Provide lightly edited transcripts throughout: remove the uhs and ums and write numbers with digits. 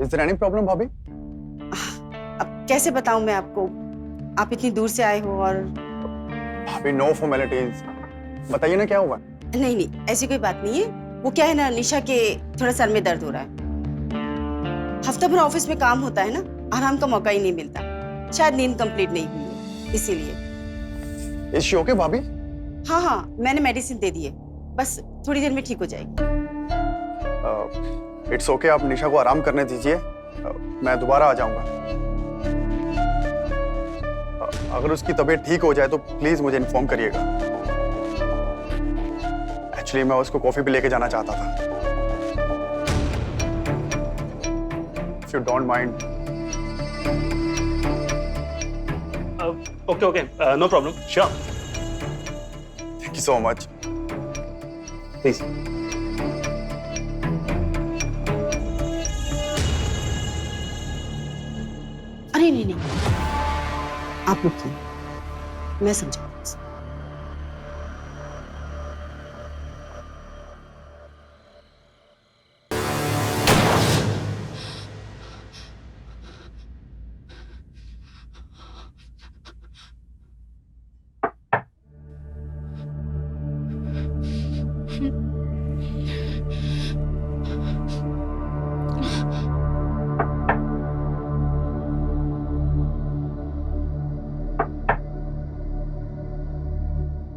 Is there any problem, भाभी? अब कैसे बताऊं मैं आपको, आप इतनी दूर से आए हो और भाभी no formalities. बताइए ना क्या हुआ? नहीं नहीं ऐसी कोई बात नहीं है। वो क्या है ना, निशा के थोड़ा सर में दर्द हो रहा है। हफ्ता भर ऑफिस में काम होता है ना, आराम का मौका ही नहीं मिलता। शायद नींद कंप्लीट नहीं हुई है इसीलिए। Is she okay, भाभी? हाँ हाँ, मैंने मेडिसिन दे दी है, बस थोड़ी देर में ठीक हो जाएगी। It's okay, आप निशा को आराम करने दीजिए। मैं दोबारा आ जाऊंगा। अगर उसकी तबीयत ठीक हो जाए तो प्लीज मुझे इन्फॉर्म करिएगा। एक्चुअली मैं उसको कॉफी भी लेके जाना चाहता था। If you don't mind. Okay, no problem. Sure. Thank you so much. Please. अरे नहीं नहीं, आप रुकिए, मैं समझा।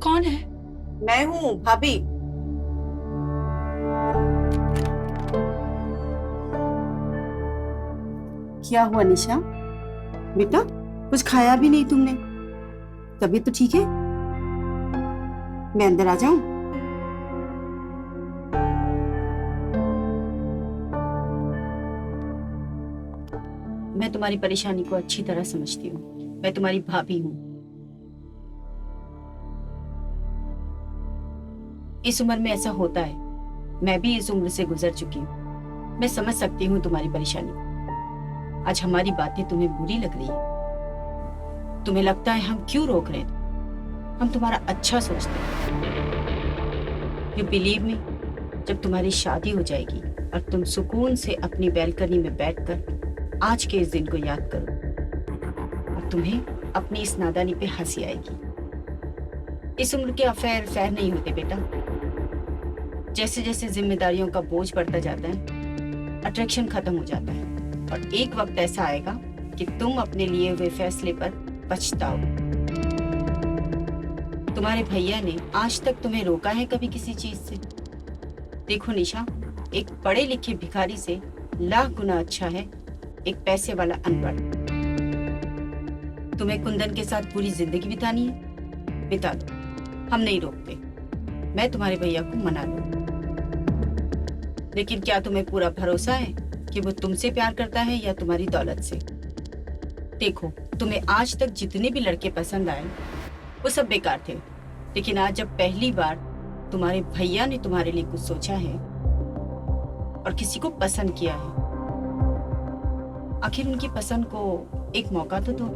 कौन है? मैं हूँ भाभी। क्या हुआ निशा? बेटा कुछ खाया भी नहीं तुमने, तबीयत तो ठीक है? मैं अंदर आ जाऊं? मैं तुम्हारी परेशानी को अच्छी तरह समझती हूँ। मैं तुम्हारी भाभी हूँ। इस उम्र में ऐसा होता है, मैं भी इस उम्र से गुजर चुकी हूँ। मैं समझ सकती हूँ तुम्हारी परेशानी। आज हमारी बातें तुम्हें बुरी लग रही है, तुम्हें लगता है हम क्यों रोक रहे हैं? हम तुम्हारा अच्छा सोचते हैं। यू बिलीव मी, जब तुम्हारी शादी हो जाएगी और तुम सुकून से अपनी बैल्कनी में बैठकर आज के इस दिन को याद करो और तुम्हें अपनी इस नादानी पे हंसी आएगी। इस उम्र के अफेयर फेयर नहीं होते बेटा। जैसे जैसे जिम्मेदारियों का बोझ बढ़ता जाता है, अट्रैक्शन खत्म हो जाता है और एक वक्त ऐसा आएगा कि तुम अपने लिए हुए फैसले पर पछताओ। तुम्हारे भैया ने आज तक तुम्हें रोका है कभी किसी चीज से? देखो निशा, एक पढ़े लिखे भिखारी से लाख गुना अच्छा है एक पैसे वाला अनपढ़। तुम्हें कुंदन के साथ पूरी जिंदगी बितानी है, बिता दो, हम नहीं रोकते। मैं तुम्हारे भैया को मना लूं, लेकिन क्या तुम्हें पूरा भरोसा है कि वो तुमसे प्यार करता है या तुम्हारी दौलत से? देखो, तुम्हें आज तक जितने भी लड़के पसंद आए वो सब बेकार थे, लेकिन आज जब पहली बार तुम्हारे भैया ने तुम्हारे लिए कुछ सोचा है और किसी को पसंद किया है, आखिर उनकी पसंद को एक मौका तो दो।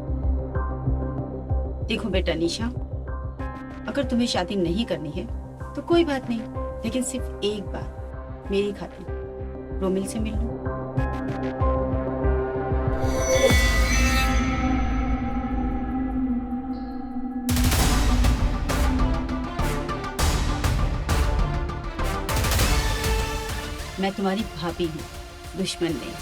देखो बेटा निशा, अगर तुम्हें शादी नहीं करनी है तो कोई बात नहीं, लेकिन सिर्फ एक बार मेरी खातिर रोमिल से मिल लो। मैं तुम्हारी भाभी हूँ, दुश्मन नहीं।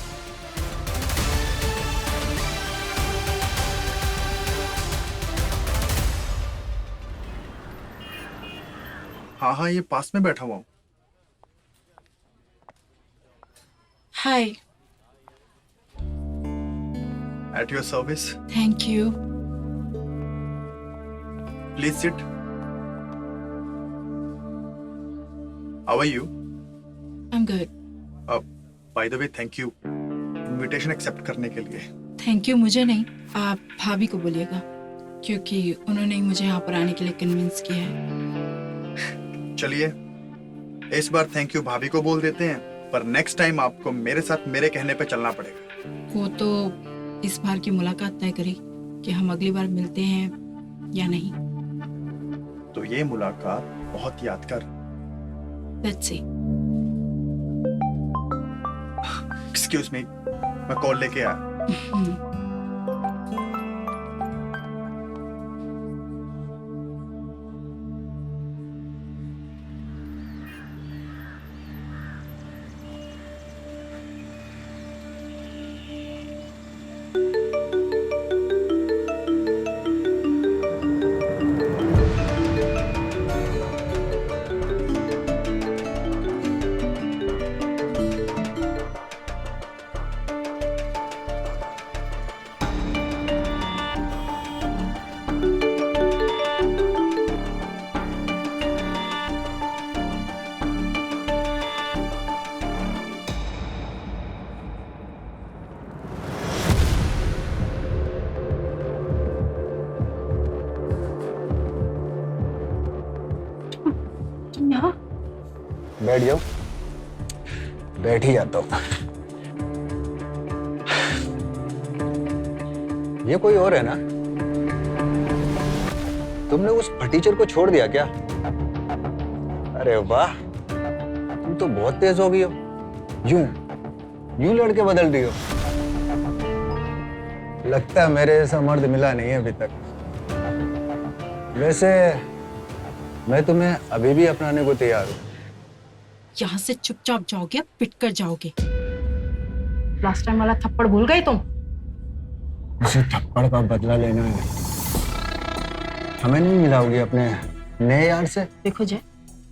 हाँ हाँ, ये पास में बैठा हुआ हूँ। हाय। At your service. Thank you. Please sit. How are you? I am good. By the way, thank you. Invitation accept करने के लिए। थैंक यू मुझे नहीं, आप भाभी को बोलिएगा, क्योंकि उन्होंने ही मुझे यहाँ पर आने के लिए कन्विंस किया है। चलिए, इस बार थैंक यू भाभी को बोल देते हैं, पर नेक्स्ट टाइम आपको मेरे साथ मेरे कहने पे चलना पड़ेगा। वो तो इस बार की मुलाकात तय करी कि हम अगली बार मिलते हैं या नहीं। तो ये मुलाकात बहुत यादगार। Let's see. एक्सक्यूज मी, मैं कॉल लेके आया। तुम यहाँ? बैठ जाओ। बैठ ही जाता हूँ। ये कोई और है ना? तुमने उस फटीचर को छोड़ दिया क्या? अरे वाह, तुम तो बहुत तेज हो गई हो। यूं लड़के बदल रही हो। लगता है मेरे जैसा मर्द मिला नहीं है अभी तक। वैसे मैं तुम्हें अभी भी अपनाने को तैयार हूँ। यहाँ से चुपचाप जाओगे, पिट कर जाओगे। लास्ट टाइम वाला थप्पड़ भूल गए तुम? उसी थप्पड़ का बदला लेना है। हमें नहीं मिलाओगी अपने नए यार से? देखो जय,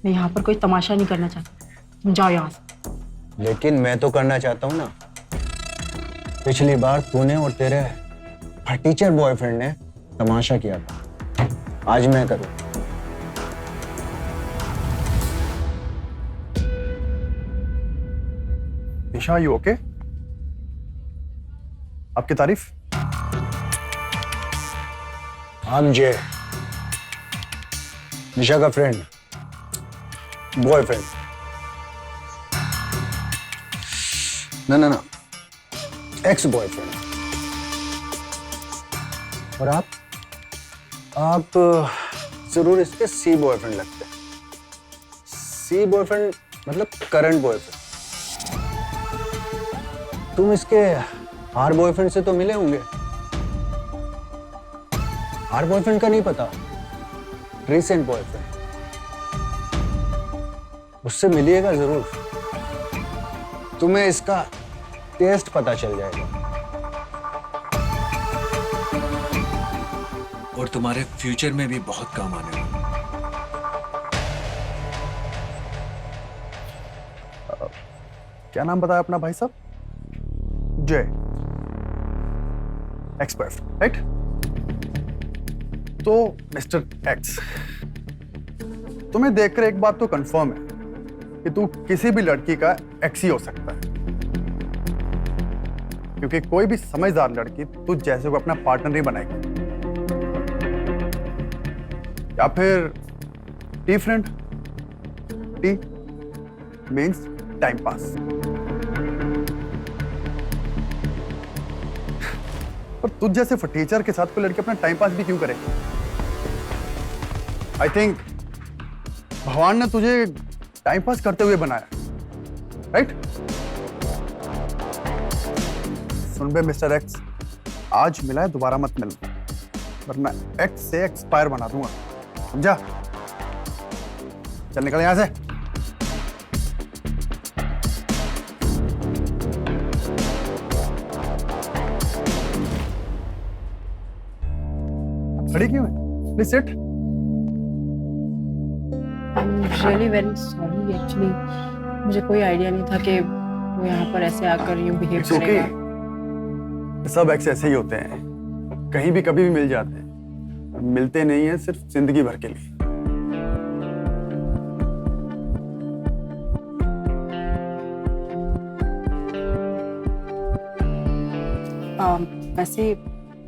मैं यहाँ पर कोई तमाशा नहीं करना चाहती, तुम जाओ यहाँ से। लेकिन मैं तो करना चाहता हूँ ना। पिछली बार तूने और तेरे फटीचर बॉयफ्रेंड ने तमाशा किया था, आज मैं करूँ। निशा, यू ओके? आपकी तारीफ? I'm Jay, निशा का फ्रेंड, बॉयफ्रेंड। ना, एक्स बॉयफ्रेंड। और आप जरूर इसके सी बॉयफ्रेंड लगते हैं। सी बॉयफ्रेंड मतलब करंट बॉयफ्रेंड। तुम इसके आर बॉयफ्रेंड से तो मिले होंगे। आर बॉयफ्रेंड का नहीं पता? रिसेंट बॉयफ्रेंड, उससे मिलिएगा जरूर। तुम्हें इसका टेस्ट पता चल जाएगा। और तुम्हारे फ्यूचर में भी बहुत काम आने वाला। क्या नाम बताया अपना भाई साहब? जय, एक्स बॉयफ्रेंड, राइट? तो मिस्टर एक्स, तुम्हें देखकर एक बात तो कंफर्म है कि तू किसी भी लड़की का एक्स ही हो सकता है, क्योंकि कोई भी समझदार लड़की तू जैसे को अपना पार्टनर नहीं बनाएगी। या फिर T friend? T means time pass. पर तुझ जैसे फटीचर के साथ कोई लड़की अपना टाइम पास भी क्यों करे? आई थिंक भगवान ने तुझे टाइम पास करते हुए बनाया, राइट? सुन बे मिस्टर एक्स, आज मिला है दोबारा मत मिलना, वरना एक्स से एक्सपायर बना दूंगा, समझा? चल निकल यहां से। खड़ी क्यों है? Please sit. I am really very sorry, actually मुझे कोई आइडिया नहीं था कि वो यहाँ पर ऐसे आकर यूं बिहेव It's okay. करेगा। सब एक्स ऐसे ही होते हैं, कहीं भी कभी भी मिल जाते हैं, मिलते नहीं है सिर्फ जिंदगी भर के लिए। वैसे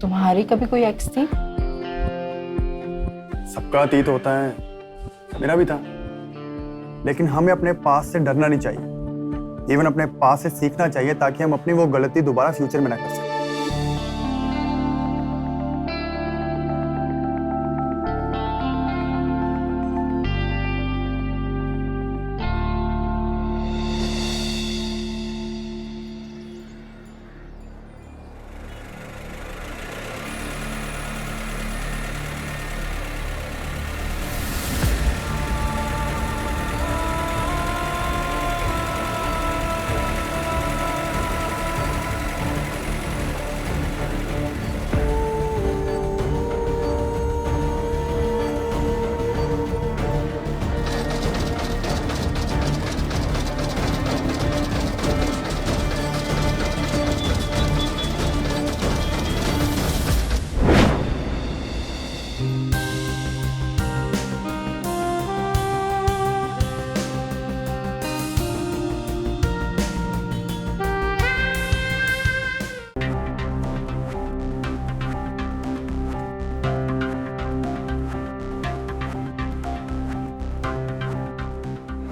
तुम्हारी कभी कोई एक्स थी? सबका अतीत होता है, मेरा भी था, लेकिन हमें अपने पास से डरना नहीं चाहिए, इवन अपने पास से सीखना चाहिए, ताकि हम अपनी वो गलती दोबारा फ्यूचर में ना कर सकें।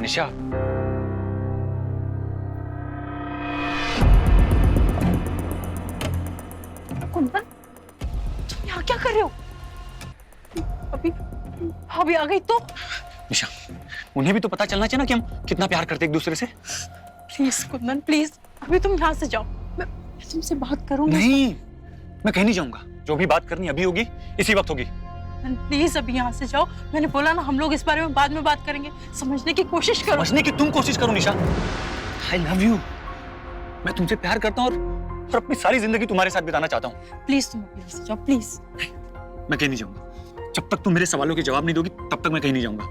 निशा, कुंदन, तुम यहाँ क्या कर रहे हो? अभी भाभी आ गई तो? निशा, उन्हें भी तो पता चलना चाहिए ना कि हम कितना प्यार करते एक दूसरे से। प्लीज कुंदन, प्लीज अभी तुम यहाँ से जाओ, मैं तुमसे बात करूंगी। नहीं, मैं कहीं नहीं जाऊंगा। जो भी बात करनी अभी होगी, इसी वक्त होगी। प्लीज अभी यहाँ से जाओ। मैंने बोला ना, हम लोग इस बारे में बाद में बात करेंगे। समझने की कोशिश करो। समझने की तुम कोशिश करो निशा। I love you. मैं तुमसे प्यार करता हूँ और अपनी सारी जिंदगी तुम्हारे साथ बिताना चाहता हूँ। प्लीज तुम अभी यहाँ से जाओ, प्लीज। मैं कहीं नहीं जाऊंगा। जब तक तुम मेरे सवालों के जवाब नहीं दोगी, तब तक मैं कहीं नहीं जाऊंगा।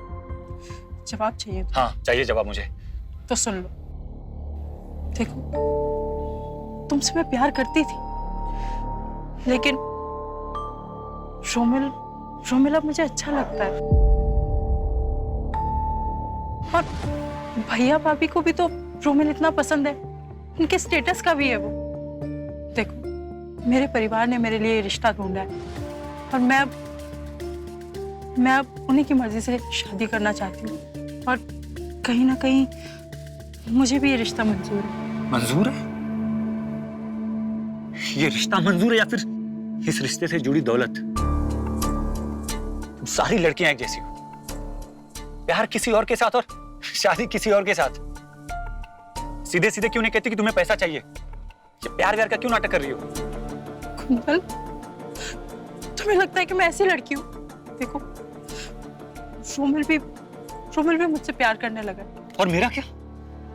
जवाब चाहिए तो? हाँ, चाहिए जवाब मुझे। तो सुन लो, देखो, तुमसे मैं प्यार करती थी, लेकिन रोमिल अब मुझे अच्छा लगता है। और भैया भाभी को भी तो रोमिल इतना पसंद है, उनके स्टेटस का भी है वो। देखो, मेरे परिवार ने मेरे लिए रिश्ता ढूंढा है और मैं अब उन्हीं की मर्जी से शादी करना चाहती हूँ। और कहीं ना कहीं मुझे भी ये रिश्ता मंजूर है। मंजूर है? ये रिश्ता मंजूर है या फिर इस रिश्ते से जुड़ी दौलत? तुम सारी लड़कियां एक जैसी हो। प्यार किसी और के साथ और शादी किसी और के साथ। सीधे सीधे क्यों नहीं कहती कि तुम्हें पैसा चाहिए? ये प्यार व्यार का क्यों नाटक कर रही हो? कुंदन, तुम्हें लगता है कि मैं ऐसी लड़की हूँ? देखो, रोमिल भी मुझसे प्यार करने लगा। और मेरा क्या?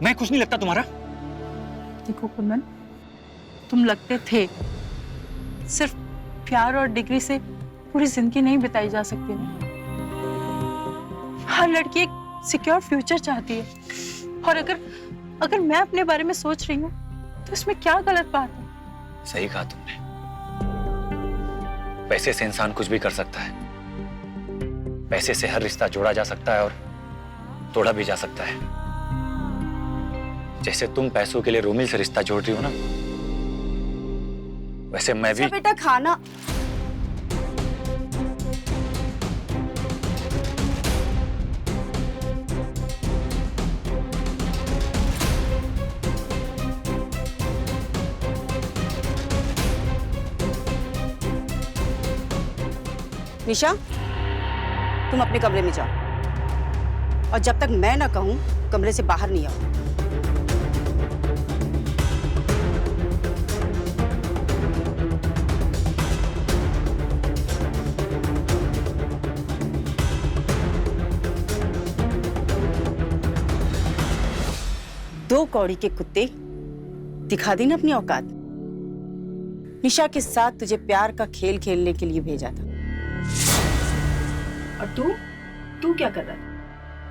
मैं कुछ नहीं लगता तुम्हारा? देखो कुंदन, तुम लगते थे। सिर्फ प्यार और डिग्री से पूरी जिंदगी नहीं बिताई जा सकती ना। हर लड़की एक सिक्योर फ्यूचर चाहती है। और अगर मैं अपने बारे में सोच रही हूँ तो इसमें क्या गलत बात है? सही कहा तुमने। पैसे से इंसान कुछ भी कर सकता है। पैसे से हर रिश्ता जोड़ा जा सकता है और तोड़ा भी जा सकता है। जैसे तुम पैसों के लिए रोमिल से रिश्ता जोड़ रही हो ना, वैसे मैं भी। बेटा खाना। निशा, तुम अपने कमरे में जाओ और जब तक मैं ना कहूं कमरे से बाहर नहीं आओ। दो कौड़ी के कुत्ते, दिखा दी ना अपनी औकात। निशा के साथ तुझे प्यार का खेल खेलने के लिए भेजा था और तू क्या कर रहा था?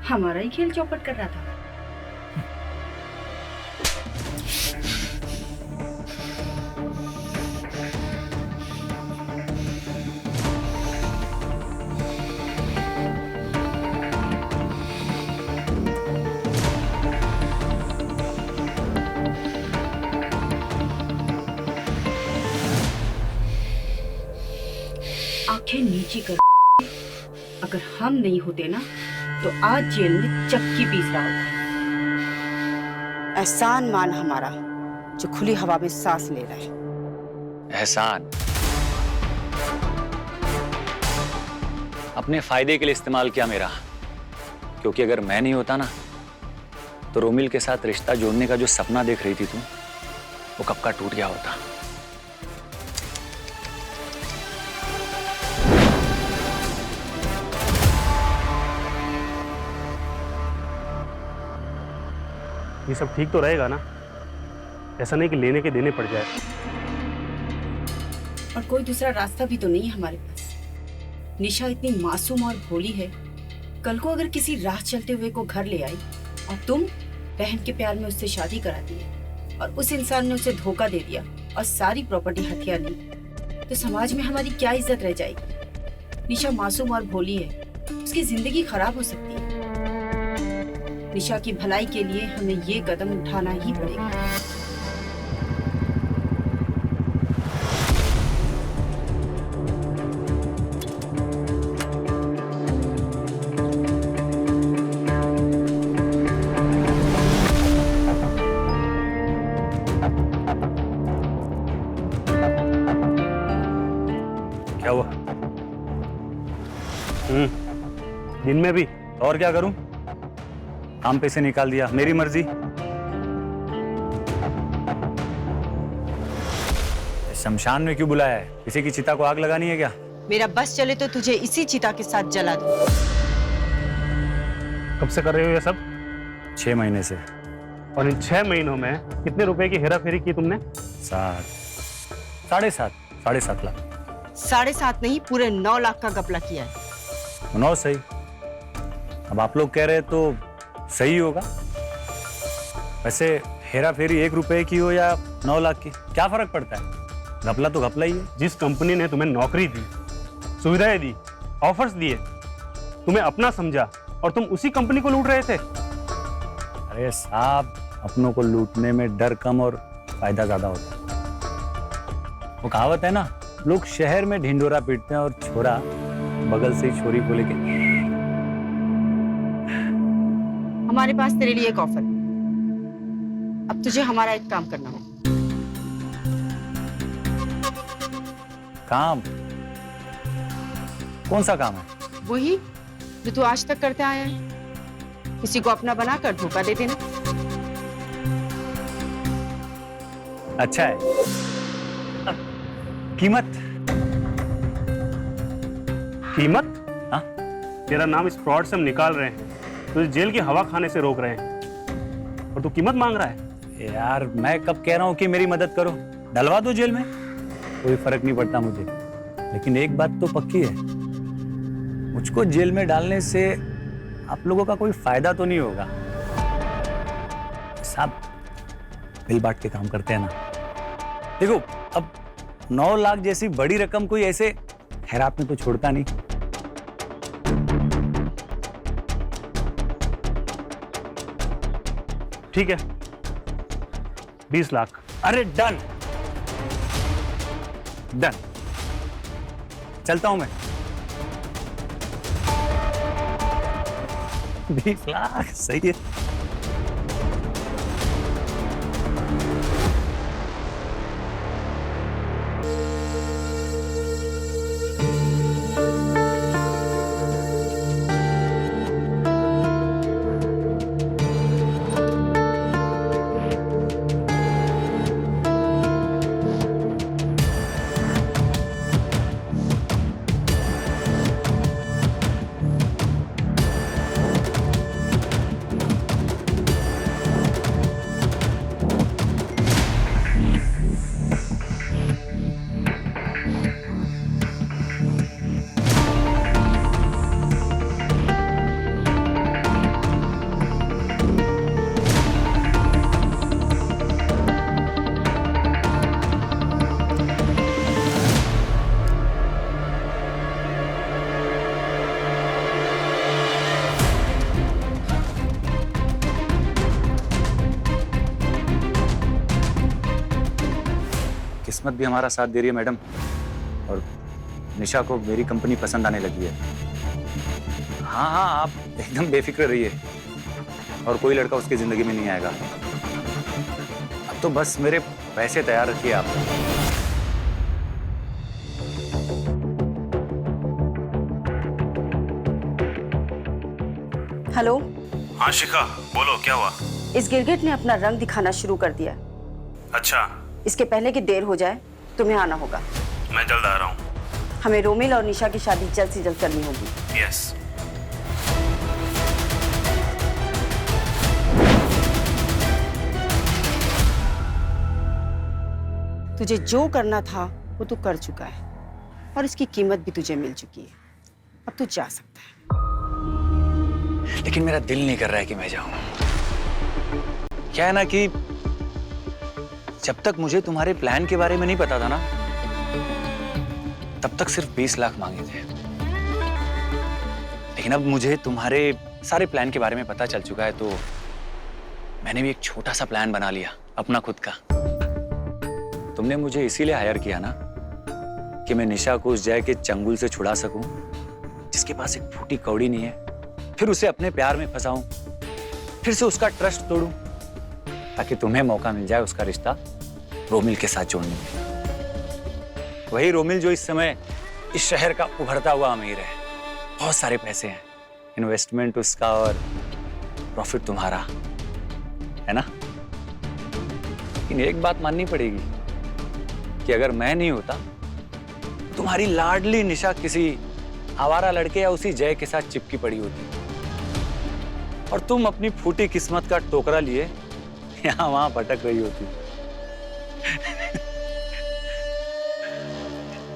हमारा ही खेल चौपट कर रहा था। आंखें नीची कर। अगर हम नहीं होते ना तो आज जेल में चक्की पीस रहा होता। एहसान मान हमारा जो खुली हवा में सांस ले रहा है। एहसान अपने फायदे के लिए इस्तेमाल किया मेरा, क्योंकि अगर मैं नहीं होता ना तो रोमिल के साथ रिश्ता जोड़ने का जो सपना देख रही थी तुम, वो कब का टूट गया होता। ये सब ठीक तो रहेगा ना? ऐसा नहीं कि लेने के देने पड़ जाए। और कोई दूसरा रास्ता भी तो नहीं है हमारे पास। निशा इतनी मासूम और भोली है, कल को अगर किसी राह चलते हुए को घर ले आई और तुम बहन के प्यार में उससे शादी करा दी और उस इंसान ने उसे धोखा दे दिया और सारी प्रॉपर्टी हथिया ली, तो समाज में हमारी क्या इज्जत रह जाएगी? निशा मासूम और भोली है, उसकी जिंदगी खराब हो सकती है। निशा की भलाई के लिए हमें ये कदम उठाना ही पड़ेगा। दिन में भी? और क्या करूं? काम पे से निकाल दिया, मेरी मर्जी। शमशान में क्यों बुलाया है? किसी की चिता को आग लगानी है क्या? मेरा बस चले तो तुझे इसी चिता के साथ जला दूं। कब से कर रहे हो ये सब? 6 महीने से। और इन 6 महीनों में कितने रुपए की हेरा फेरी की तुमने? 7.5 लाख। 7.5 नहीं, पूरे 9 लाख का घपला किया है। 9 सही। अब आप लोग कह रहे तो सही होगा। वैसे हेरा फेरी 1 रुपए की हो या 9 लाख की, क्या फर्क पड़ता है? घपला तो घपला ही है। जिस कंपनी ने तुम्हें नौकरी दी, सुविधाएं दी, ऑफर्स दिए, तुम्हें अपना समझा और तुम उसी कंपनी को लूट रहे थे। अरे साहब, अपनों को लूटने में डर कम और फायदा ज्यादा होता है। वो कहावत है ना, लोग शहर में ढिंडोरा पीटते हैं और छोरा बगल से ही छोरी को लेके। हमारे पास तेरे लिए एक ऑफर है। अब तुझे हमारा एक काम करना होगा। काम? कौन सा काम है? वही जो तू आज तक करते आया है, किसी को अपना बनाकर धोखा दे देना। अच्छा है। कीमत? कीमत? हाँ? तेरा नाम इस फ्रॉड से हम निकाल रहे हैं, तुझे जेल की हवा खाने से रोक रहे हैं, और तू कीमत मांग रहा है? यार, मैं कब कह रहा हूं कि मेरी मदद करो? डलवा दो जेल में, कोई फर्क नहीं पड़ता मुझे। लेकिन एक बात तो पक्की है, मुझको जेल में डालने से आप लोगों का कोई फायदा तो नहीं होगा। साहब, मिल बांट के काम करते हैं ना। देखो, अब 9 लाख जैसी बड़ी रकम कोई ऐसे हैरात में तो छोड़ता नहीं। ठीक है, 20 लाख। अरे डन डन, चलता हूं मैं। 20 लाख सही है। किस्मत भी हमारा साथ दे रही है मैडम, और निशा को मेरी कंपनी पसंद आने लगी है। हाँ हाँ, आप एकदम बेफिक्र रहिए, और कोई लड़का उसकी जिंदगी में नहीं आएगा। अब तो बस मेरे पैसे तैयार रखिए आप। हेलो। हाँ शिखा, बोलो क्या हुआ? इस गिरगिट ने अपना रंग दिखाना शुरू कर दिया है। अच्छा, इसके पहले कि देर हो जाए, तुम्हें आना होगा। मैं जल्द आ रहा हूँ। हमें रोमिल और निशा की शादी जल्द से जल्द करनी होगी। यस। तुझे जो करना था वो तू कर चुका है, और इसकी कीमत भी तुझे मिल चुकी है। अब तू जा सकता है। लेकिन मेरा दिल नहीं कर रहा है कि मैं जाऊं। क्या है ना कि जब तक मुझे तुम्हारे प्लान के बारे में नहीं पता था ना, तब तक सिर्फ 20 लाख मांगे थे। लेकिन अब मुझे तुम्हारे सारे प्लान के बारे में पता चल चुका है, तो मैंने भी एक छोटा सा प्लान बना लिया अपना खुद का। तुमने मुझे इसीलिए हायर किया ना कि मैं निशा को उस जय के चंगुल से छुड़ा सकूं, जिसके पास एक फूटी कौड़ी नहीं है, फिर उसे अपने प्यार में फंसाऊं, फिर से उसका ट्रस्ट तोड़ूं, ताकि तुम्हें मौका मिल जाए उसका रिश्ता रोमिल के साथ जोड़ने में। वही रोमिल जो इस समय इस शहर का उभरता हुआ अमीर है, बहुत सारे पैसे हैं, इन्वेस्टमेंट उसका और प्रॉफिट तुम्हारा, है ना? लेकिन एक बात माननी पड़ेगी कि अगर मैं नहीं होता, तुम्हारी लाडली निशा किसी आवारा लड़के या उसी जय के साथ चिपकी पड़ी होती और तुम अपनी फूटी किस्मत का टोकरा लिए यहां वहां भटक रही होती।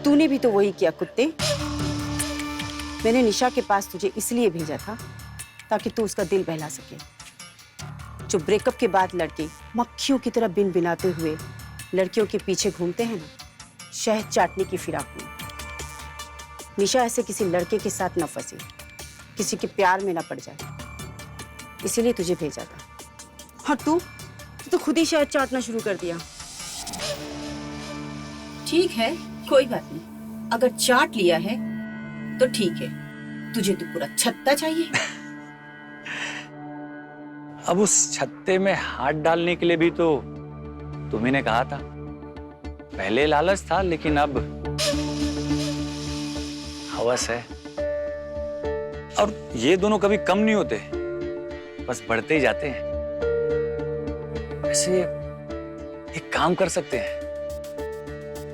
तूने भी तो वही किया कुत्ते। मैंने निशा के पास तुझे इसलिए भेजा था ताकि तू उसका दिल बहला सके। जो ब्रेकअप के बाद लड़के मक्खियों की तरह बिन बिनाते हुए लड़कियों के पीछे घूमते हैं ना, शहद चाटने की फिराक में, निशा ऐसे किसी लड़के के साथ न फंसे, किसी के प्यार में न पड़ जाए, इसीलिए तुझे भेजा था। और तू तो खुद ही शहद चाटना शुरू कर दिया। ठीक है, कोई बात नहीं। अगर चाट लिया है तो ठीक है, तुझे तो पूरा छत्ता चाहिए। अब उस छत्ते में हाथ डालने के लिए भी तो तुम्ही ने कहा था। पहले लालच था, लेकिन अब हवस है। और ये दोनों कभी कम नहीं होते, बस बढ़ते ही जाते हैं। वैसे एक काम कर सकते हैं,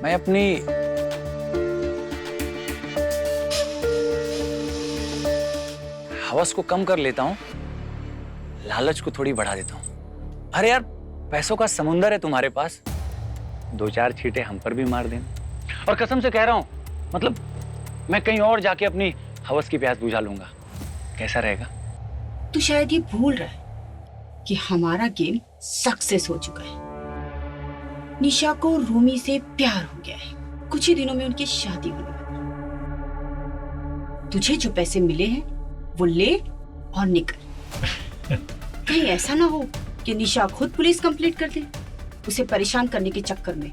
मैं अपनी हवस को कम कर लेता हूं, लालच को थोड़ी बढ़ा देता हूं। अरे यार, पैसों का समुंदर है तुम्हारे पास, 2-4 छींटे हम पर भी मार देना। और कसम से कह रहा हूं, मतलब मैं कहीं और जाके अपनी हवस की प्यास बुझा लूंगा। कैसा रहेगा? तू शायद ये भूल रहा है कि हमारा गेम सक्सेस हो चुका है। निशा को रूमी से प्यार हो गया है। कुछ ही दिनों में उनकी शादी होने वाली है। तुझे जो पैसे मिले हैं वो ले और निकल। कहीं ऐसा ना हो कि निशा खुद पुलिस कंप्लेंट कर दे, उसे परेशान करने के चक्कर में।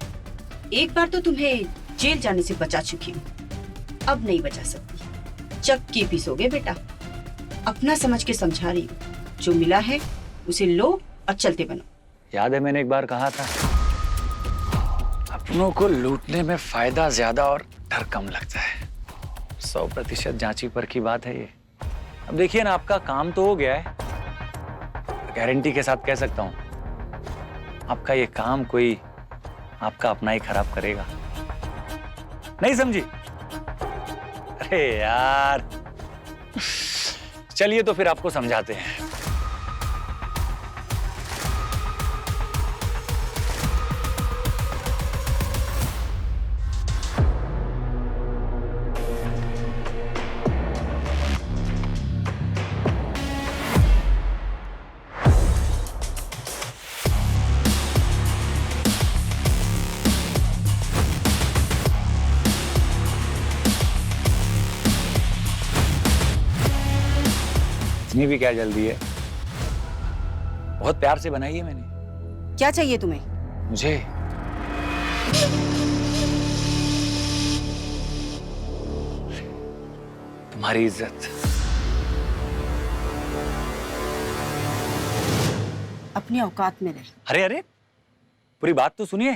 एक बार तो तुम्हें जेल जाने से बचा चुकी हूँ, अब नहीं बचा सकती। चक्की पीसोगे बेटा। अपना समझ के समझा रही हूँ, जो मिला है उसे लो और चलते बनो। याद है मैंने एक बार कहा था, अपनों को लूटने में फायदा ज्यादा और डर कम लगता है। 100% जांची पर की बात है ये। अब देखिए ना, आपका काम तो हो गया है, गारंटी के साथ कह सकता हूं आपका ये काम कोई आपका अपना ही खराब करेगा। नहीं समझी? अरे यार, चलिए तो फिर आपको समझाते हैं। इतनी भी क्या जल्दी है, बहुत प्यार से बनाई है मैंने। क्या चाहिए तुम्हें? मुझे तुम्हारी इज्जत। अपनी औकात में रह। अरे अरे, पूरी बात तो सुनिए।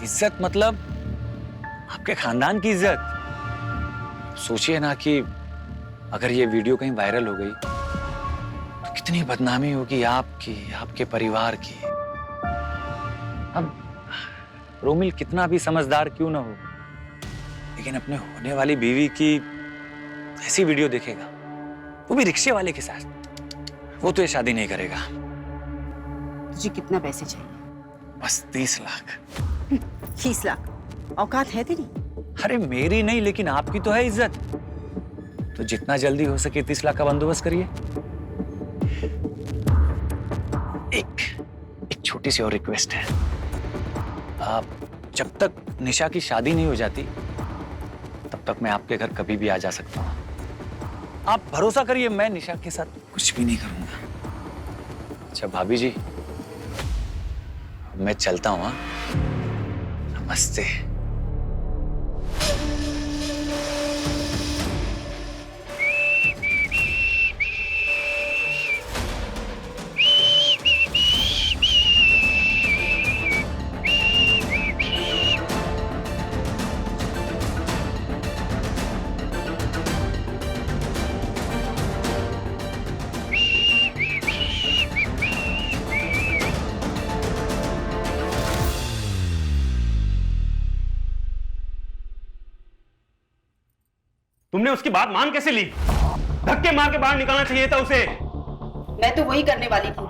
इज्जत मतलब आपके खानदान की इज्जत। सोचिए ना कि अगर ये वीडियो कहीं वायरल हो गई तो कितनी बदनामी होगी आपकी, आपके परिवार की। अब रोमिल कितना भी समझदार क्यों ना हो, लेकिन अपने होने वाली बीवी की ऐसी वीडियो देखेगा, वो भी रिक्शे वाले के साथ, वो तो ये शादी नहीं करेगा। तुझे कितना पैसे चाहिए? बस 30 लाख। 30 लाख औकात है तेरी? अरे मेरी नहीं, लेकिन आपकी तो है इज्जत। तो जितना जल्दी हो सके 30 लाख का बंदोबस्त करिए। एक छोटी सी और रिक्वेस्ट है। आप जब तक निशा की शादी नहीं हो जाती, तब तक मैं आपके घर कभी भी आ जा सकता हूँ। आप भरोसा करिए, मैं निशा के साथ कुछ भी नहीं करूंगा। अच्छा भाभी जी, मैं चलता हूँ। हाँ, नमस्ते। तुमने उसकी बात मान कैसे ली? धक्के मार के बाहर निकालना चाहिए था उसे। मैं तो वही करने वाली थी,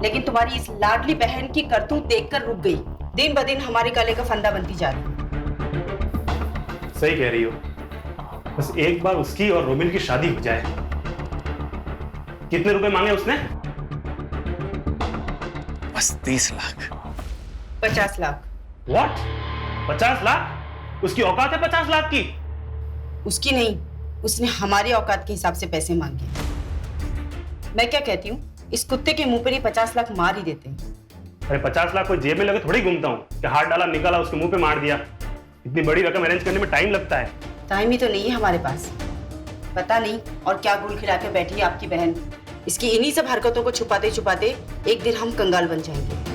लेकिन तुम्हारी इस लाडली बहन की करतूत देखकर रुक गई। दिन ब दिन हमारे गले का फंदा बनती जा रही। सही कह रही हो, बस एक बार उसकी और रोमिल की शादी हो जाए। कितने रुपए मांगे उसने? बस 30 लाख। 50 लाख। व्हाट? 50 लाख? उसकी औकात है 50 लाख की? उसकी नहीं, उसने हमारी औकात के हिसाब से पैसे मांगे। मैं क्या कहती हूँ, इस कुत्ते के मुंह पर ही 50 लाख मार ही देते हैं। अरे 50 लाख कोई जेब में लगे थोड़ी घूमता हूँ कि हाथ डाला निकाला उसके मुंह पे मार दिया। इतनी बड़ी रकम अरेंज करने में टाइम लगता है। टाइम ही तो नहीं है हमारे पास। पता नहीं और क्या गुल खिला के बैठी है आपकी बहन। इसकी इन्हीं सब हरकतों को छुपाते छुपाते एक दिन हम कंगाल बन जाएंगे।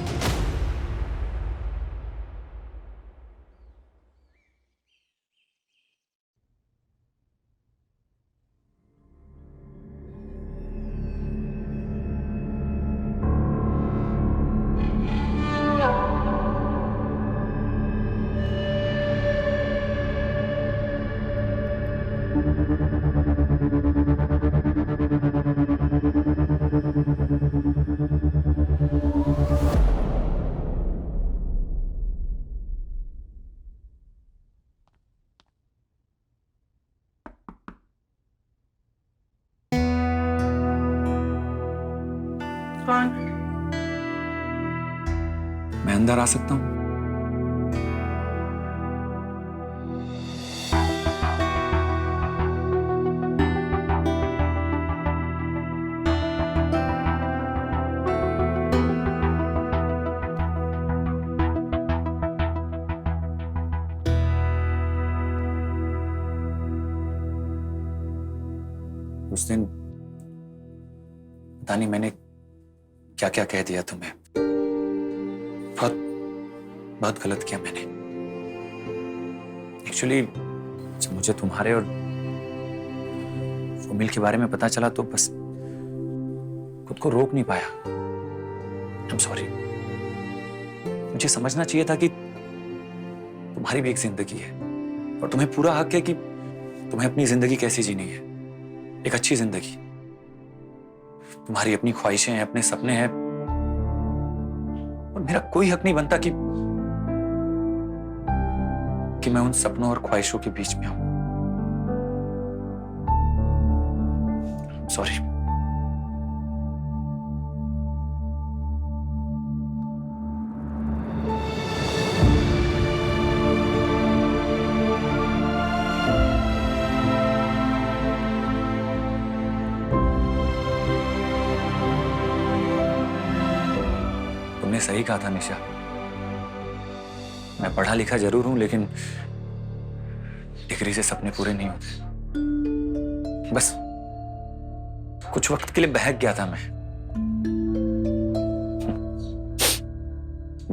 कौन? मैं अंदर आ सकता हूँ? उस दिन पता नहीं मैंने क्या क्या कह दिया तुम्हें। बहुत बहुत गलत किया मैंने। एक्चुअली जब मुझे तुम्हारे और रोमिल के बारे में पता चला तो बस खुद को रोक नहीं पाया। I am sorry. मुझे समझना चाहिए था कि तुम्हारी भी एक जिंदगी है और तुम्हें पूरा हक है कि तुम्हें अपनी जिंदगी कैसी जीनी है, एक अच्छी जिंदगी। तुम्हारी अपनी ख्वाहिशें हैं, अपने सपने हैं, और मेरा कोई हक नहीं बनता कि मैं उन सपनों और ख्वाहिशों के बीच में आऊं। सॉरी। तुमने सही कहा था निशा। मैं पढ़ा लिखा जरूर हूं, लेकिन डिग्री से सपने पूरे नहीं होते। बस कुछ वक्त के लिए बहक गया था मैं।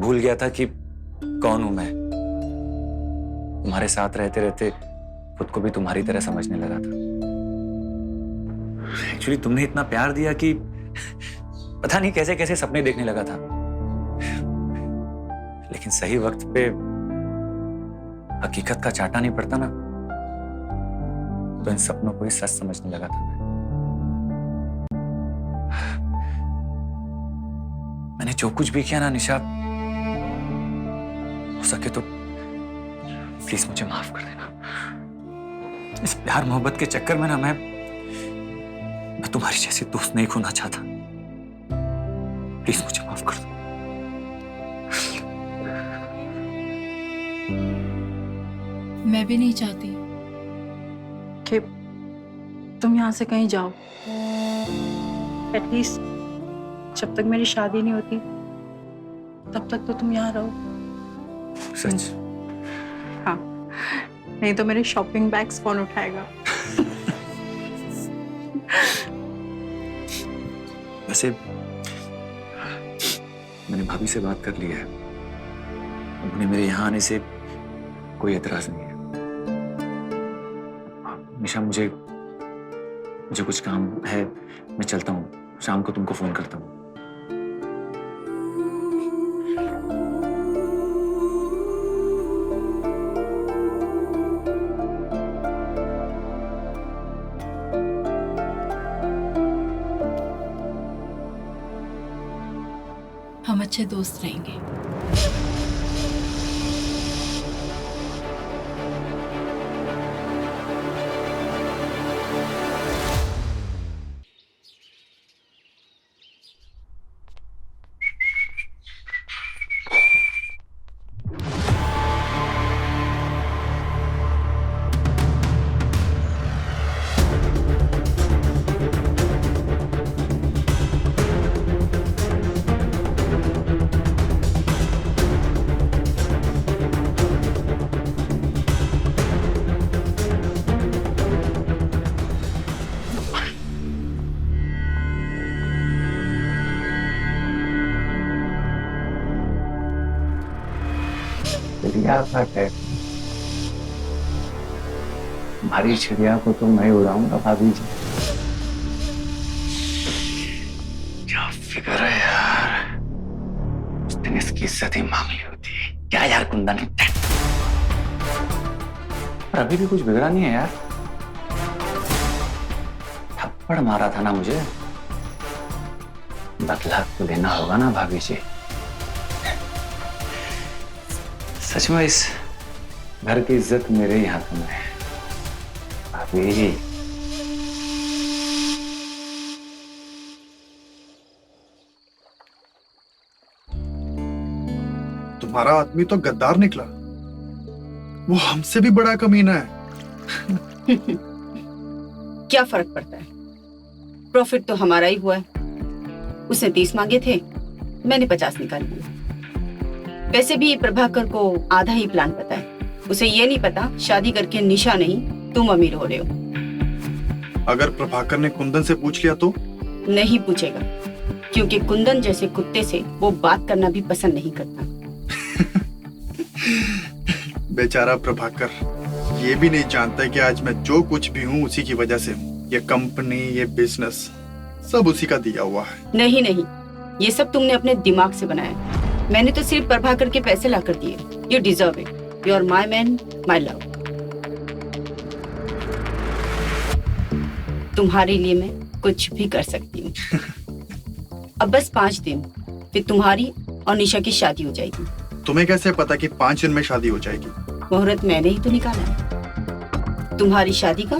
भूल गया था कि कौन हूं मैं। तुम्हारे साथ रहते रहते खुद को भी तुम्हारी तरह समझने लगा था। एक्चुअली तुमने इतना प्यार दिया कि पता नहीं कैसे कैसे सपने देखने लगा था। लेकिन सही वक्त पे हकीकत का चाटा नहीं पड़ता ना, तो इन सपनों को ही सच समझने लगा था मैं। मैंने जो कुछ भी किया ना निशा, हो सके तो प्लीज मुझे माफ कर देना। इस प्यार मोहब्बत के चक्कर में ना मैं तुम्हारी जैसी दोस्त नहीं खोना चाहता। प्लीज मुझे माफ कर दो। मैं भी नहीं चाहती कि तुम यहाँ से कहीं जाओ। एटलीस्ट जब तक मेरी शादी नहीं होती तब तक तो तुम यहाँ रहो। सच? हाँ, नहीं तो मेरे शॉपिंग बैग्स कौन उठाएगा? वैसे मैंने भाभी से बात कर ली है। उन्हें मेरे यहाँ आने से कोई एतराज नहीं है। निशा मुझे कुछ काम है, मैं चलता हूँ। शाम को तुमको फोन करता हूँ। हम अच्छे दोस्त रहेंगे। चिड़िया का टैग, हमारी चिड़िया को तो मैं उड़ाऊंगा भाभी जी। क्या फिक्र है यार, उस दिन इसकी इज्जत ही मांग ली होती। क्या यार कुंदन, पर अभी भी कुछ बिगड़ा नहीं है यार। थप्पड़ मारा था ना मुझे, बदला तो लेना होगा ना भाभी जी। सच में इस घर की इज्जत मेरे ही हाथ में है भाभी। तुम्हारा आदमी तो गद्दार निकला, वो हमसे भी बड़ा कमीना है। क्या फर्क पड़ता है, प्रॉफिट तो हमारा ही हुआ है। उसने 30 मांगे थे, मैंने 50 निकाल लिए। वैसे भी प्रभाकर को आधा ही प्लान पता है। उसे ये नहीं पता शादी करके निशा नहीं तुम अमीर हो रहे हो। अगर प्रभाकर ने कुंदन से पूछ लिया तो? नहीं पूछेगा, क्योंकि कुंदन जैसे कुत्ते से वो बात करना भी पसंद नहीं करता। बेचारा प्रभाकर ये भी नहीं जानता कि आज मैं जो कुछ भी हूँ उसी की वजह से हूँ। ये कंपनी, ये बिजनेस सब उसी का दिया हुआ है। नहीं नहीं, ये सब तुमने अपने दिमाग से बनाया। मैंने तो सिर्फ प्रभाकर के पैसे ला कर दिए। You deserve it, you are my man, my love. तुम्हारे लिए मैं कुछ भी कर सकती हूँ। अब बस 5 दिन, फिर तुम्हारी और निशा की शादी हो जाएगी। तुम्हें कैसे पता कि 5 दिन में शादी हो जाएगी? मुहूर्त मैंने ही तो निकाला है, तुम्हारी शादी का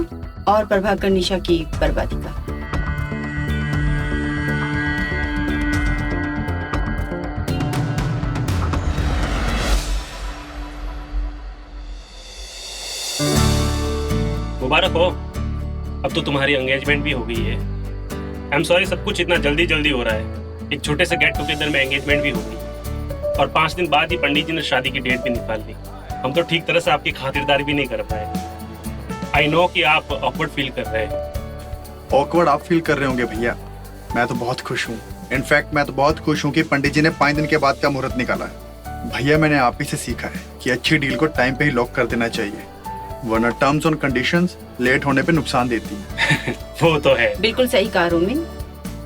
और प्रभाकर निशा की बर्बादी का। मुबारक हो, अब तो तुम्हारी एंगेजमेंट भी हो गई है। आई एम सॉरी, सब कुछ इतना जल्दी जल्दी हो रहा है। एक छोटे से गेट टुगेदर में एंगेजमेंट भी हो गई और 5 दिन बाद ही पंडित जी ने शादी की डेट भी निकाल ली। हम तो ठीक तरह से आपकी खातिरदारी भी नहीं कर पाए। आई नो कि आप ऑकवर्ड फील कर रहे हैं। ऑकवर्ड आप फील कर रहे होंगे भैया, मैं तो बहुत खुश हूँ। इनफैक्ट मैं तो बहुत खुश हूँ कि पंडित जी ने 5 दिन के बाद का मुहूर्त निकाला है। भैया मैंने आप ही से सीखा है कि अच्छी डील को टाइम पे ही लॉक कर देना चाहिए, वरना टर्म्स और कंडीशंस लेट होने पे नुकसान देती है। वो तो है। बिल्कुल सही कहा रोमिन।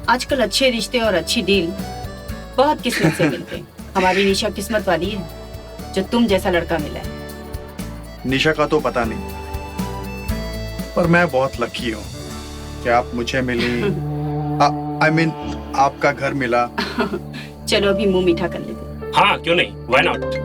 आजकल अच्छे रिश्ते और अच्छी डील बहुत किस्मत से मिलते हैं। हमारी निशा किस्मत वाली है जो तुम जैसा लड़का मिला है। निशा का तो पता नहीं, पर मैं बहुत लकी हूँ कि आप मुझे मिली। आई मीन आपका घर मिला। चलो अभी मुंह मीठा कर लेते। हाँ क्यों नहीं, why not.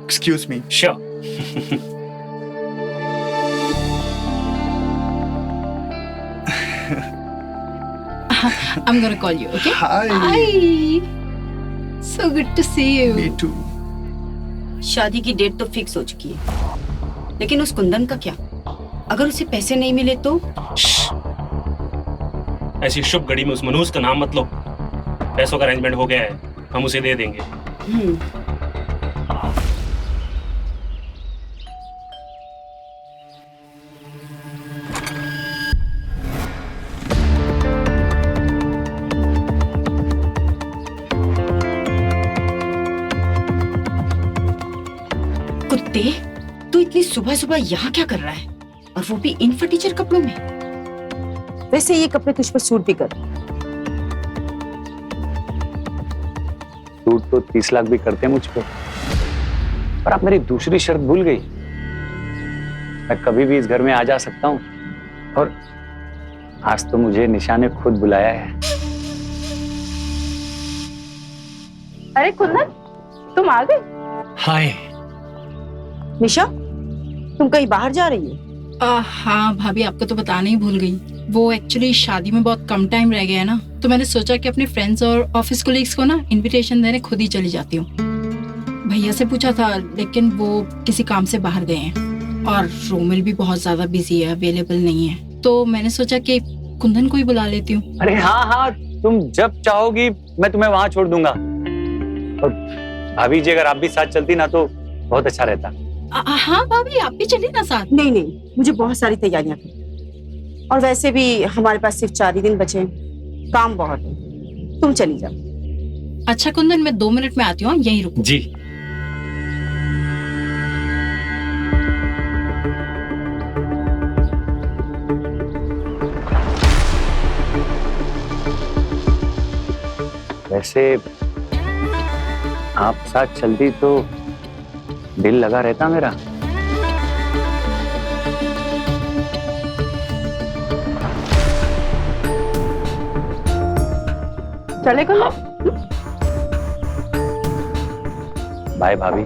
Excuse me. Sure. I'm gonna call you, okay? Hi. Hi. So good to see you. Me too. शादी की डेट तो फिक्स हो चुकी है, लेकिन उस कुंदन का क्या? अगर उसे पैसे नहीं मिले तो? ऐसी शुभ घड़ी में उस मनोज का नाम मत लो। पैसों का अरेंजमेंट हो गया है, हम उसे दे देंगे। कुत्ते, तू इतनी सुबह सुबह यहाँ क्या कर रहा है, और वो भी इन फटीचर कपड़ों में? वैसे ये कपड़े तुझ पर सूट भी कर। सूट तो 30 लाख भी करते हैं मुझ पे, पर आप मेरी दूसरी शर्त भूल गई। मैं कभी भी इस घर में आ जा सकता हूँ, और आज तो मुझे निशा ने खुद बुलाया है। अरे कुंदन, तुम आ गए? हाय। निशा, तुम कहीं बाहर जा रही हो? हाँ भाभी, आपको तो बताना ही भूल गई। वो एक्चुअली शादी में बहुत कम टाइम रह गया है ना, तो मैंने सोचा कि अपने फ्रेंड्स और ऑफिस कोलीग्स को ना इनविटेशन देने खुद ही चली जाती हूँ। भैया से पूछा था, लेकिन वो किसी काम से बाहर गए हैं, और रोमिल भी बहुत ज्यादा बिजी है, अवेलेबल नहीं है, तो मैंने सोचा कि कुंदन को ही बुला लेती हूँ। अरे हाँ हाँ, तुम जब चाहोगी मैं तुम्हें वहां छोड़ दूंगा। और भाभी जी, अगर आप भी साथ चलती ना तो बहुत अच्छा रहता। हाँ भाभी, आप भी चलिए ना साथ। नहीं नहीं, मुझे बहुत सारी तैयारियां करनी, और वैसे भी हमारे पास सिर्फ 4 ही दिन बचे हैं, काम बहुत है। तुम चली जाओ। अच्छा कुंदन, मैं 2 मिनट में आती हूँ, यहीं रुको। जी। वैसे आप साथ चलती तो दिल लगा रहता मेरा। चले कुंदन? बाय भाभी।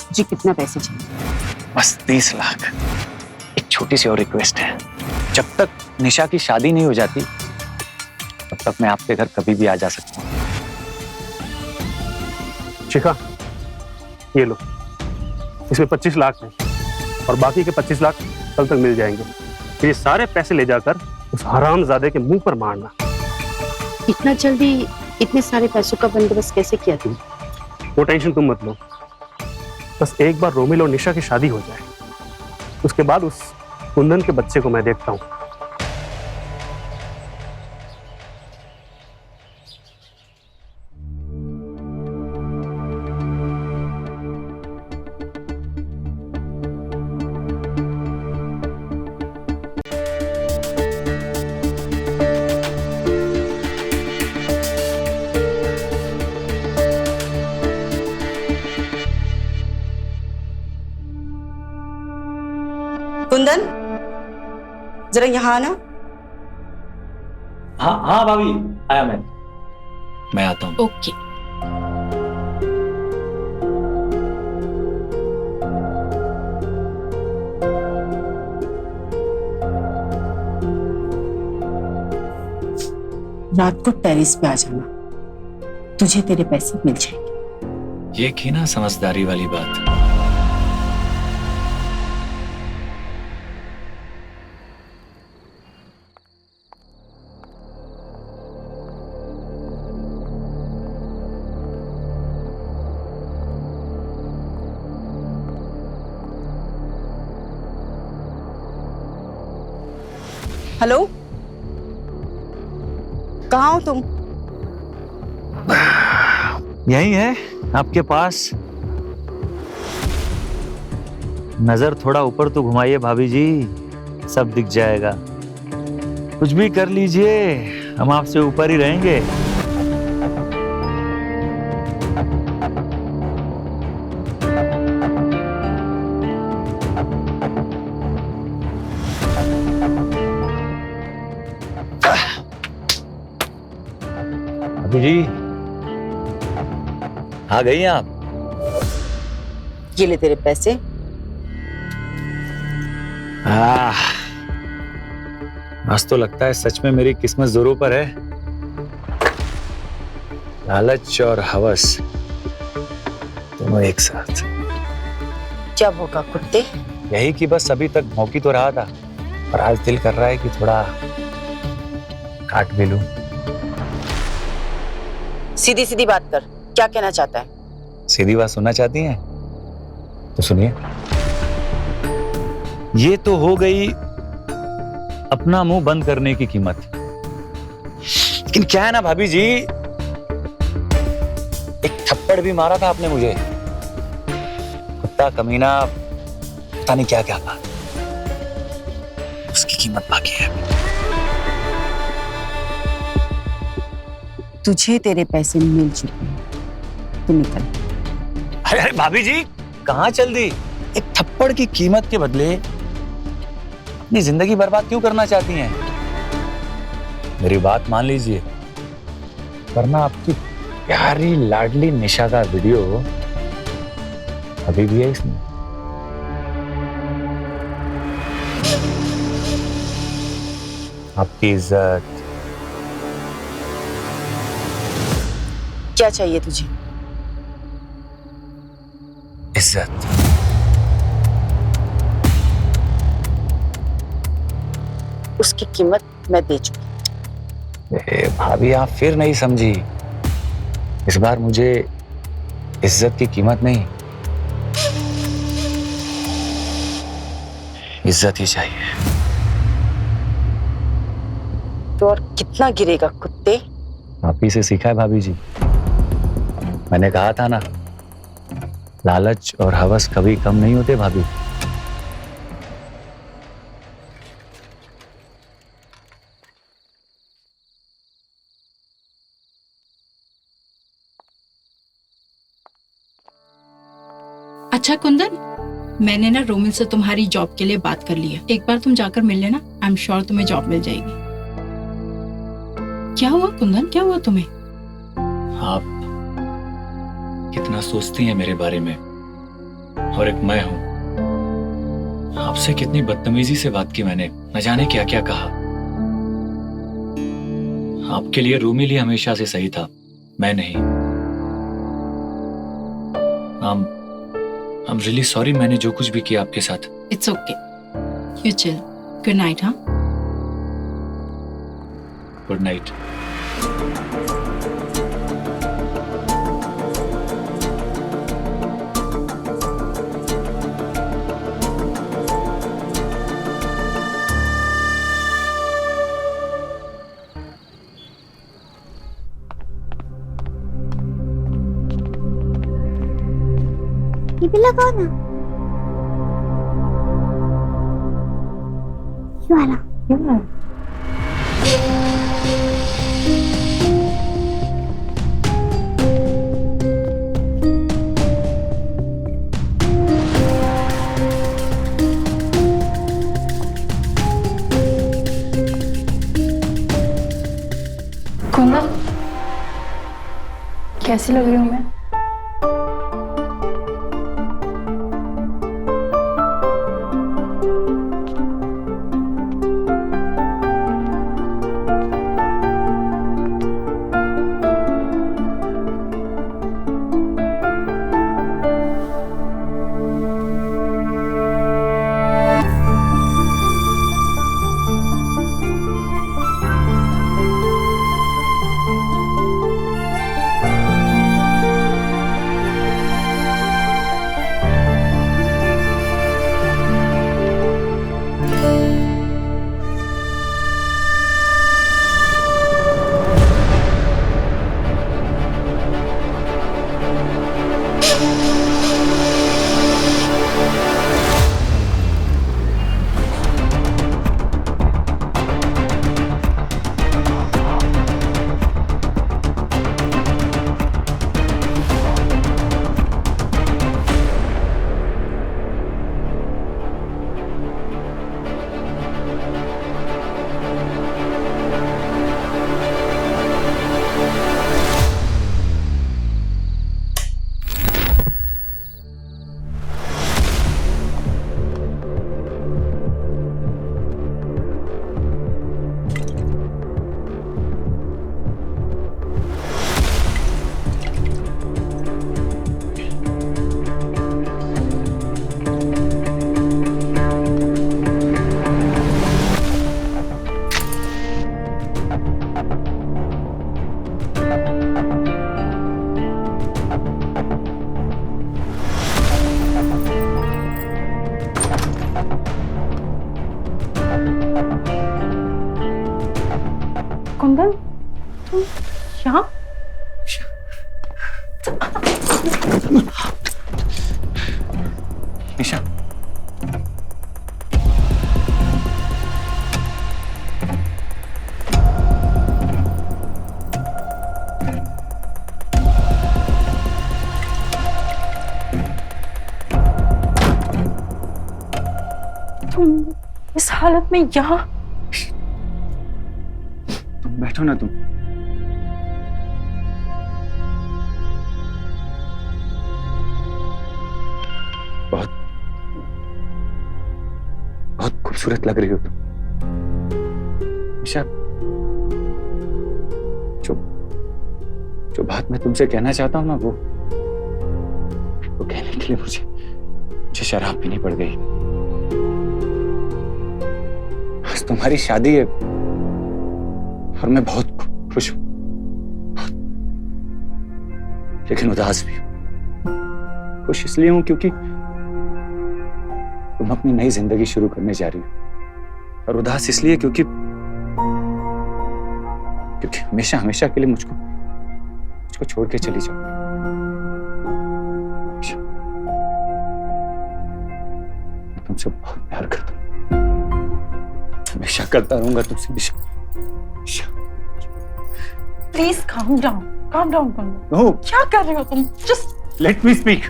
जी, कितना पैसे चाहिए? बस 30 लाख। एक छोटी सी और रिक्वेस्ट है, जब तक निशा की शादी नहीं हो जाती तब तक मैं आपके घर कभी भी आ जा सकता हूँ। शिखा, ये लो, इसमें 25 लाख है, और बाकी के 25 लाख कल तक मिल जाएंगे। ये सारे पैसे ले जाकर उस हरामजादे के मुंह पर मारना। इतना जल्दी इतने सारे पैसों का बंदोबस्त कैसे किया तुम? वो टेंशन तुम मत लो, बस एक बार रोमिल और निशा की शादी हो जाए, उसके बाद उस कुंदन के बच्चे को मैं देखता हूँ। कुंदन, जरा यहाँ आना। हाँ हाँ भाभी, आया मैं आता हूँ। ओके। रात को टेरेस पे आ जाना, तुझे तेरे पैसे मिल जाएंगे। ये की ना समझदारी वाली बात। हेलो, कहाँ हो तुम? यही है आपके पास। नजर थोड़ा ऊपर तो घुमाइए भाभी जी, सब दिख जाएगा। कुछ भी कर लीजिए, हम आपसे ऊपर ही रहेंगे। भाभी जी, आ गई आप? ये ले तेरे पैसे। आज तो लगता है सच में मेरी किस्मत जोरों पर है। लालच और हवस दोनों एक साथ। जब होगा कुत्ते। यही कि बस अभी तक मौकी तो रहा था, पर आज दिल कर रहा है कि थोड़ा काट भी लूं। सीधी सीधी बात कर, क्या कहना चाहता है? सीधी बात सुनना चाहती हैं तो सुनिए। ये तो हो गई अपना मुंह बंद करने की कीमत। लेकिन क्या है ना भाभी जी, एक थप्पड़ भी मारा था आपने मुझे। कुत्ता कमीना पता नहीं क्या क्या कहा, उसकी कीमत बाकी है। तुझे तेरे पैसे मिल चुके हैं, तू निकल। अरे अरे भाभी जी, कहाँ चल दी? एक थप्पड़ की कीमत के बदले अपनी जिंदगी बर्बाद क्यों करना चाहती हैं? मेरी बात मान लीजिए, वरना आपकी प्यारी लाडली निशा का वीडियो अभी भी है इसमें। आपकी इज्जत। क्या चाहिए तुझे? इज्जत। उसकी कीमत मैं दे चुकी। भाभी आप फिर नहीं समझी। इस बार मुझे इज्जत की कीमत नहीं, इज्जत ही चाहिए। तो और कितना गिरेगा कुत्ते? आप ही से सीखा है भाभी जी। मैंने कहा था ना, लालच और हवस कभी कम नहीं होते भाभी। अच्छा कुंदन, मैंने ना रोमिल से तुम्हारी जॉब के लिए बात कर ली है। एक बार तुम जाकर मिल लेना, आई एम श्योर तुम्हें जॉब मिल जाएगी। क्या हुआ कुंदन, क्या हुआ तुम्हें? आप कितना सोचती हैं मेरे बारे में, और एक मैं हूं। आपसे कितनी बदतमीजी से बात की मैंने, न जाने क्या क्या कहा। आपके लिए रोमिल ही हमेशा से सही था, मैं नहीं। I'm really sorry मैंने जो कुछ भी किया आपके साथ। It's okay, you chill. Good night. हाँ, गुड नाइट। ये भी लगाओ ना, ये वाला। कुंदन, कैसी लग रही हूँ मैं? निशा, तुम इस हालत में यहाँ? तुम बैठो ना तुम। बहुत बहुत खूबसूरत लग रही हो तुम निशा। जो जो बात मैं तुमसे कहना चाहता हूं ना, वो कहने के लिए मुझे शराब पीनी पड़ गई। आज तुम्हारी शादी है और मैं बहुत खुश हूं, लेकिन उदास भी हूं। खुश इसलिए हूं क्योंकि तुम अपनी नई जिंदगी शुरू करने जा रही हो, और उदास इसलिए क्योंकि हमेशा हमेशा के लिए मुझको छोड़ के चली जाओ। मैं तुमसे बहुत प्यार करता हूं, हमेशा करता रहूंगा तुमसे निशा। प्लीज काम डाउन कर लो। No. क्या कर रहे हो तुम? Just let me speak.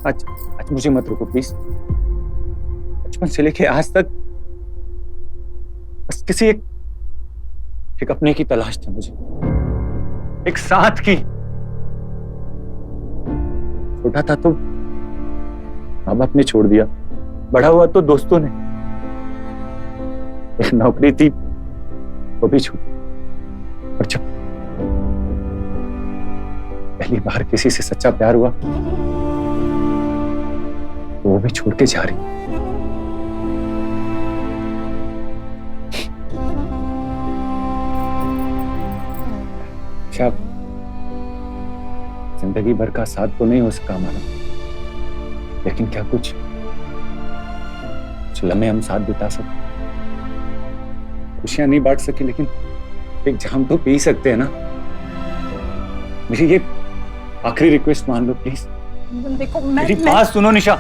आज मुझे मत रोको प्लीज। बचपन से लेके आज तक बस किसी एक अपने की तलाश थी मुझे, एक साथ की। छोटा था तो माँ बाप ने छोड़ दिया, बड़ा हुआ तो दोस्तों ने, एक नौकरी थी वो भी छूटी, और जब पहली बार किसी से सच्चा प्यार हुआ तो वो भी छोड़ के जा रही। शायद जिंदगी भर का साथ तो नहीं हो सका हमारा, लेकिन क्या कुछ लम्हे हम साथ बिता सकते, खुशियां नहीं बांट सके, लेकिन एक जाम तो पी सकते हैं ना। मेरी ये आखिरी रिक्वेस्ट मान लो प्लीज। देखो मेरी बात सुनो निशा,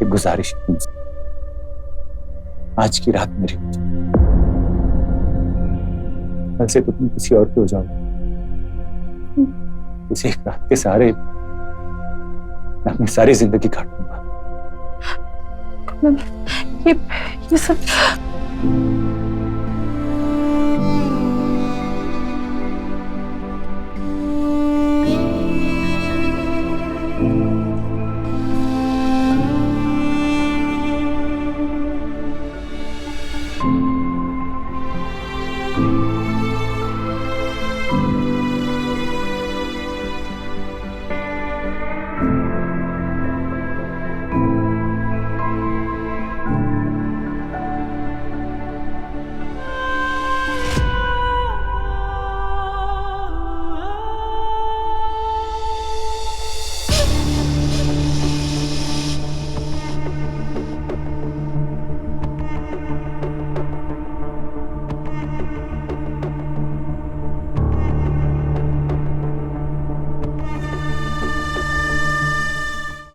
एक गुजारिश है तुमसे, आज की रात मेरी हो जाए, कल से तो तुम किसी और के हो जाओ। इस एक रात के सहारे मैं अपनी सारी जिंदगी काटूंगा। ये सब